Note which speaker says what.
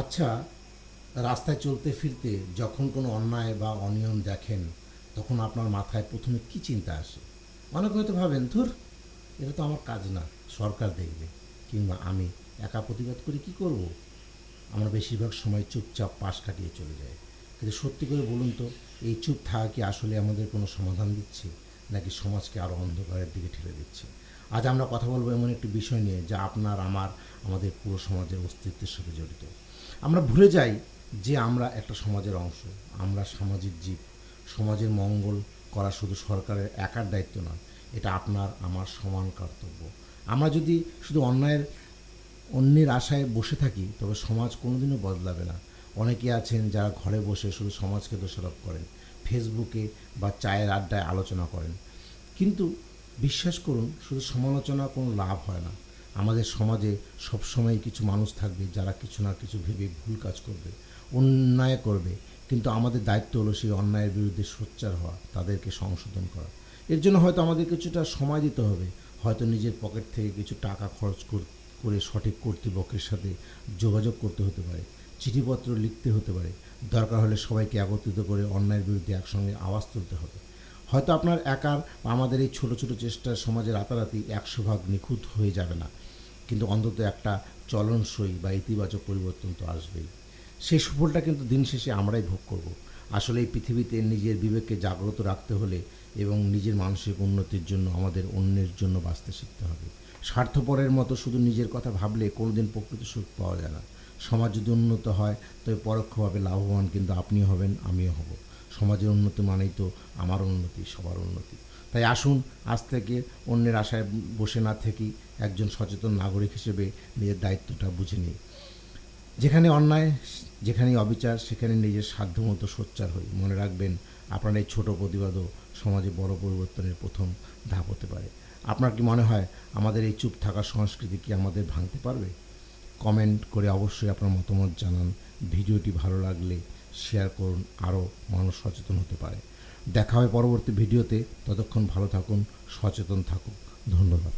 Speaker 1: আচ্ছা, রাস্তায় চলতে ফিরতে যখন কোনো অন্যায় বা অনিয়ম দেখেন, তখন আপনার মাথায় প্রথমে কী চিন্তা আসে? অনেকে হয়তো ভাবেন, ধুর, এটা তো আমার কাজ না, সরকার দেখবে, কিংবা আমি একা প্রতিবাদ করে কী করব। আমরা বেশিরভাগ সময় চুপচাপ পাশ কাটিয়ে চলে যাই। কিন্তু সত্যি করে বলুন তো, এই চুপ থাকা কি আসলে আমাদের কোনো সমাধান দিচ্ছে, নাকি সমাজকে আরও অন্ধকারের দিকে ঠেলে দিচ্ছে? আজ আমরা কথা বলবো এমন একটি বিষয় নিয়ে যা আপনার, আমাদের পুরো সমাজের অস্তিত্বের সাথে জড়িত। আমরা ভুলে যাই যে আমরা একটা সমাজের অংশ। আমরা সামাজিক জীব। সমাজের মঙ্গল করা শুধু সরকারের একার দায়িত্ব নয়, এটা আপনার আমার সমান কর্তব্য। আমরা যদি শুধু অন্যের আশায় বসে থাকি, তবে সমাজ কোনোদিনও বদলাবে না। অনেকে আছেন যারা ঘরে বসে শুধু সমাজকে দোষারোপ করেন, ফেসবুকে বা চায়ের আড্ডায় আলোচনা করেন। কিন্তু বিশ্বাস করুন, শুধু সমালোচনা কোনো লাভ হয় না। আমাদের সমাজে সবসময় কিছু মানুষ থাকবে যারা কিছু না কিছু ভেবে ভুল কাজ করবে, অন্যায় করবে। কিন্তু আমাদের দায়িত্ব হলো সেই অন্যায়ের বিরুদ্ধে সোচ্চার হওয়া, তাদেরকে সংশোধন করা। এর জন্য হয়তো আমাদের কিছুটা সময় দিতে হবে, হয়তো নিজের পকেট থেকে কিছু টাকা খরচ করে সঠিক কর্তৃপক্ষের সাথে যোগাযোগ করতে হতে পারে, চিঠিপত্র লিখতে হতে পারে, দরকার হলে সবাইকে একত্রিত করে অন্যায়ের বিরুদ্ধে একসঙ্গে আওয়াজ তুলতে হবে। হয়তো আপনার একার বা আমাদের এই ছোটো ছোটো চেষ্টা সমাজে রাতারাতি 100 ভাগ নিখুঁত হয়ে যাবে না, কিন্তু অন্তত একটা চলনসই বা ইতিবাচক পরিবর্তন তো আসবেই। সেই সুফলটা কিন্তু দিন শেষে আমরাই ভোগ করব। আসলে এই পৃথিবীতে নিজের বিবেককে জাগ্রত রাখতে হলে এবং নিজের মানসিক উন্নতির জন্য আমাদের অন্যের জন্য বাঁচতে শিখতে হবে। স্বার্থপরের মতো শুধু নিজের কথা ভাবলে কোনোদিন প্রকৃত সুখ পাওয়া যায় না। সমাজ যদি উন্নত হয়, তবে পরোক্ষভাবে লাভবান কিন্তু আপনিও হবেন, আমিও হব। সমাজের উন্নতি মানেই তো আমার উন্নতি, সবার উন্নতি। তাই আসুন, আজ থেকে অন্যের আশায় বসে না থেকেই একজন সচেতন নাগরিক হিসেবে নিজের দায়িত্বটা বুঝে নিই। যেখানে অন্যায়, যেখানেই অবিচার, সেখানে নিজের সাধ্যমতো সোচ্চার হই। মনে রাখবেন, আপনার এই ছোটো প্রতিবাদও সমাজে বড় পরিবর্তনের প্রথম ধাপ হতে পারে। আপনার কি মনে হয় আমাদের এই চুপ থাকার সংস্কৃতি কি আমাদের ভাঙতে পারবে? কমেন্ট করে অবশ্যই আপনার মতামত জানান। ভিডিওটি ভালো লাগলে শেয়ার করুন, আরও মানুষ সচেতন হতে পারে। দেখা হবে পরবর্তী ভিডিওতে। ততক্ষণ ভালো থাকুন, সচেতন থাকুন। ধন্যবাদ।